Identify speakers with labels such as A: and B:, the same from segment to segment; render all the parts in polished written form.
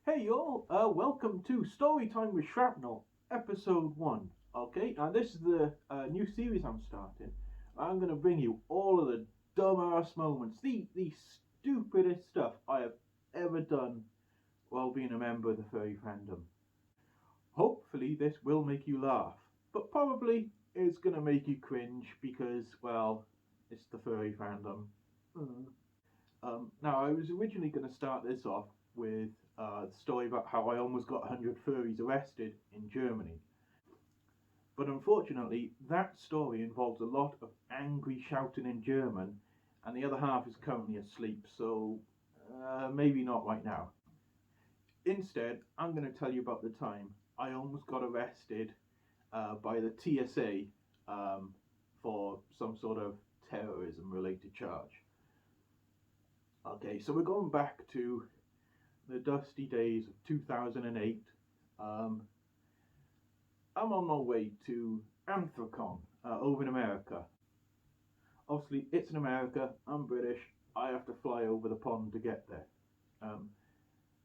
A: Hey y'all, welcome to Storytime with Shrapnel, episode 1. Okay, now this is the new series I'm starting. I'm going to bring you all of the dumbass moments, the stupidest stuff I have ever done while being a member of the furry fandom. Hopefully this will make you laugh, but probably it's going to make you cringe because, well, it's the furry fandom. Mm. Now, I was originally going to start this off with the story about how I almost got 100 furries arrested in Germany. But unfortunately, that story involves a lot of angry shouting in German, and the other half is currently asleep, so maybe not right now. Instead, I'm going to tell you about the time I almost got arrested by the TSA for some sort of terrorism related charge. Okay, so we're going back to the dusty days of 2008. Um, I'm on my way to Anthrocon over in America. Obviously, it's in America. I'm British. I have to fly over the pond to get there. Um,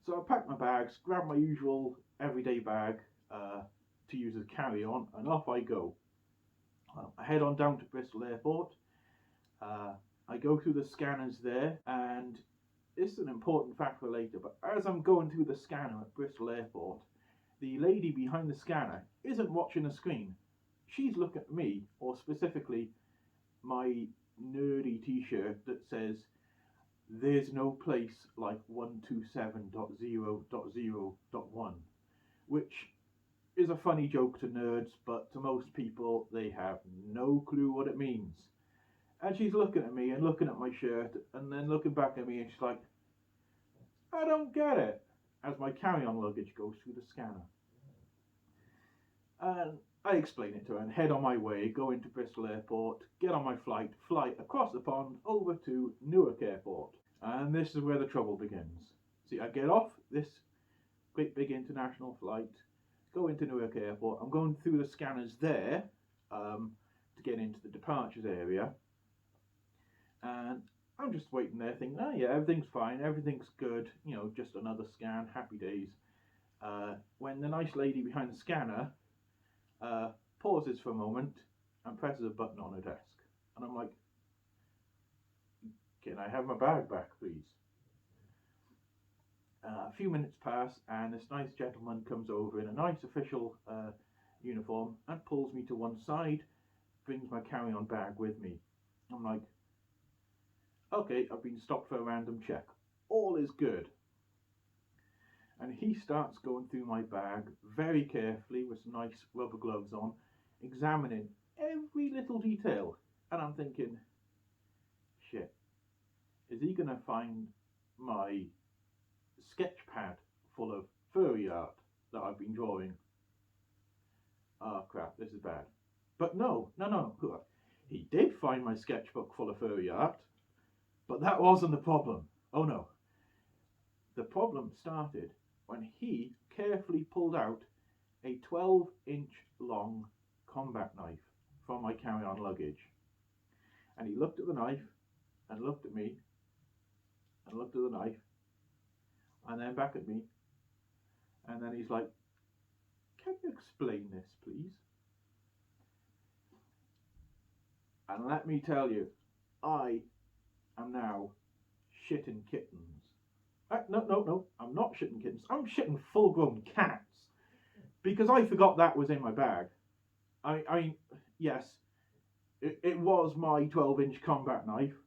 A: so I pack my bags, grab my usual everyday bag to use as carry-on, and off I go. I head on down to Bristol Airport. I go through the scanners there, and this is an important fact for later, but as I'm going through the scanner at Bristol Airport, the lady behind the scanner isn't watching the screen. She's looking at me, or specifically my nerdy t-shirt that says, "There's no place like 127.0.0.1," which is a funny joke to nerds, but to most people, they have no clue what it means. And she's looking at me and looking at my shirt and then looking back at me and she's like, "I don't get it," as my carry-on luggage goes through the scanner. And I explain it to her and head on my way, go into Bristol Airport, get on my flight, fly across the pond over to Newark Airport. And this is where the trouble begins. See, I get off this great big international flight, go into Newark Airport. I'm going through the scanners there to get into the departures area. And I'm just waiting there thinking, oh yeah, everything's fine, everything's good, just another scan, happy days. When the nice lady behind the scanner pauses for a moment and presses a button on her desk. And I'm like, "Can I have my bag back, please?" A few minutes pass and this nice gentleman comes over in a nice official uniform and pulls me to one side, brings my carry-on bag with me. I'm like, okay, I've been stopped for a random check. All is good. And he starts going through my bag very carefully with some nice rubber gloves on, examining every little detail. And I'm thinking, shit, is he going to find my sketch pad full of furry art that I've been drawing? Oh crap, this is bad. But no. He did find my sketchbook full of furry art, but that wasn't the problem. Oh no. The problem started when he carefully pulled out a 12-inch long combat knife from my carry-on luggage. And he looked at the knife and looked at me and looked at the knife and then back at me. And then he's like, "Can you explain this, please?" And let me tell you, I am now shitting kittens. No, I'm not shitting kittens. I'm shitting full-grown cats because I forgot that was in my bag. Yes, it was my 12-inch combat knife,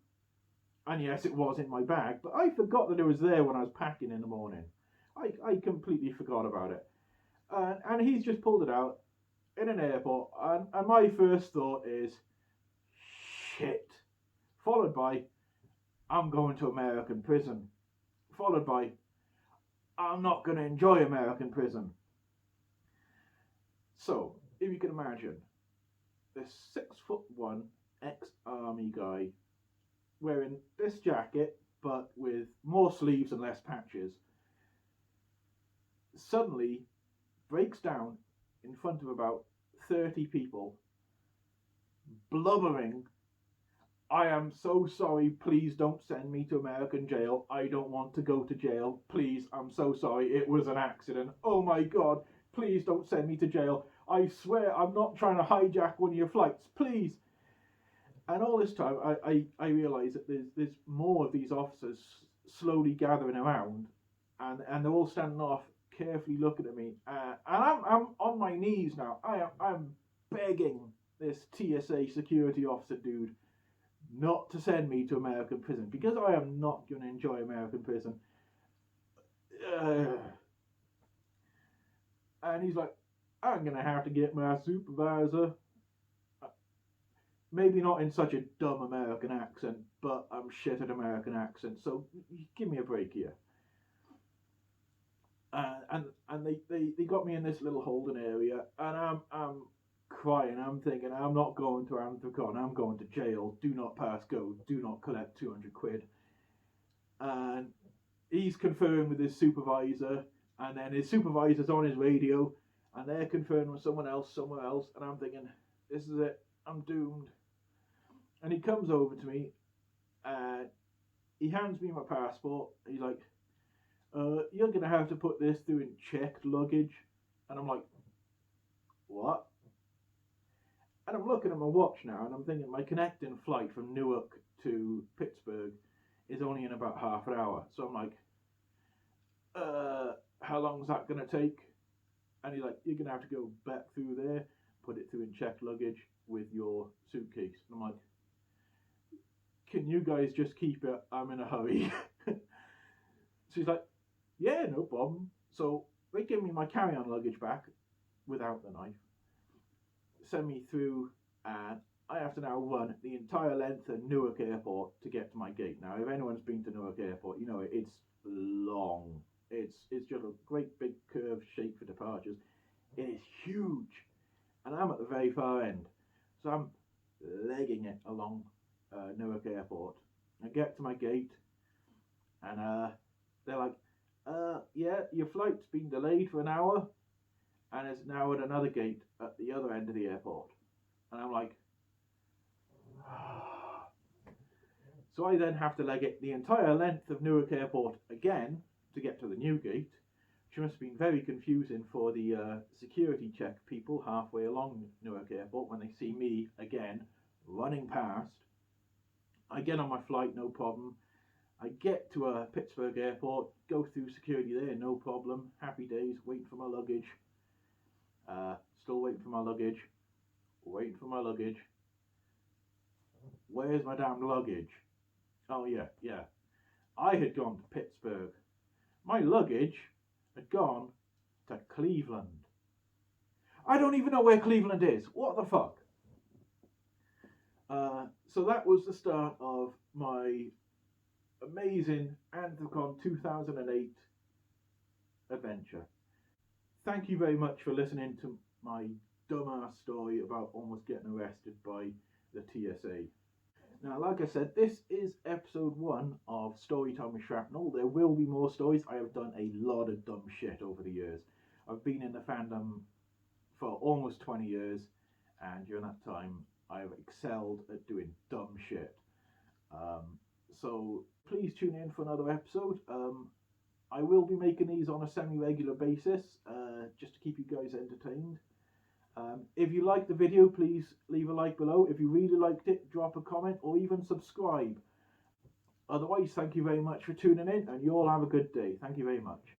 A: and yes, it was in my bag, but I forgot that it was there when I was packing in the morning. I completely forgot about it. And he's just pulled it out in an airport, and my first thought is, shit. Followed by, I'm going to American prison. Followed by, I'm not going to enjoy American prison. So, if you can imagine, this 6'1" ex-army guy wearing this jacket, but with more sleeves and less patches, suddenly breaks down in front of about 30 people, blubbering I am so sorry. Please don't send me to American jail. I don't want to go to jail. Please, I'm so sorry. It was an accident. Oh my God. Please don't send me to jail. I swear I'm not trying to hijack one of your flights. Please. And all this time, I realise that there's more of these officers slowly gathering around, and they're all standing off, carefully looking at me. And I'm on my knees now. I'm begging this TSA security officer dude not to send me to American prison, because I am not going to enjoy American prison. And he's like, I'm going to have to get my supervisor. Maybe not in such a dumb American accent, but I'm shit at American accents, so give me a break here. And they got me in this little holding area, and I'm crying. I'm thinking, I'm not going to Anthrocon. I'm going to jail. Do not pass go. Do not collect 200 quid. And he's conferring with his supervisor, and then his supervisor's on his radio, and they're conferring with someone else somewhere else, and I'm thinking, this is it. I'm doomed. And he comes over to me, and he hands me my passport. He's like, you're going to have to put this through in checked luggage. And I'm like, what? And I'm looking at my watch now, and I'm thinking my connecting flight from Newark to Pittsburgh is only in about half an hour. So I'm like, how long is that going to take? And he's like, you're going to have to go back through there, put it through in checked luggage with your suitcase. And I'm like, can you guys just keep it? I'm in a hurry. She's like, yeah, no problem. So they give me my carry-on luggage back without the knife, send me through, and I have to now run the entire length of Newark Airport to get to my gate. Now, if anyone's been to Newark Airport, you know it's long. It's just a great big curved shape for departures. It is huge, and I'm at the very far end, so I'm legging it along Newark Airport. I get to my gate, and they're like, yeah, your flight's been delayed for an hour, and it's now at another gate at the other end of the airport. And I'm like, so I then have to leg it the entire length of Newark Airport again to get to the new gate, which must have been very confusing for the security check people halfway along Newark Airport when they see me again running past. I get on my flight, no problem. I get to Pittsburgh Airport, go through security there, no problem. Happy days, waiting for my luggage. Still waiting for my luggage. Waiting for my luggage. Where's my damn luggage? Oh yeah. I had gone to Pittsburgh. My luggage had gone to Cleveland. I don't even know where Cleveland is. What the fuck? So that was the start of my amazing Anthrocon 2008 adventure. Thank you very much for listening to my dumbass story about almost getting arrested by the TSA. Now, like I said, this is episode 1 of Storytime with Shrapnel. There will be more stories. I have done a lot of dumb shit over the years. I've been in the fandom for almost 20 years, and during that time I have excelled at doing dumb shit. So please tune in for another episode. I will be making these on a semi-regular basis, just to keep you guys entertained. If you liked the video, please leave a like below. If you really liked it, drop a comment or even subscribe. Otherwise, thank you very much for tuning in, and you all have a good day. Thank you very much.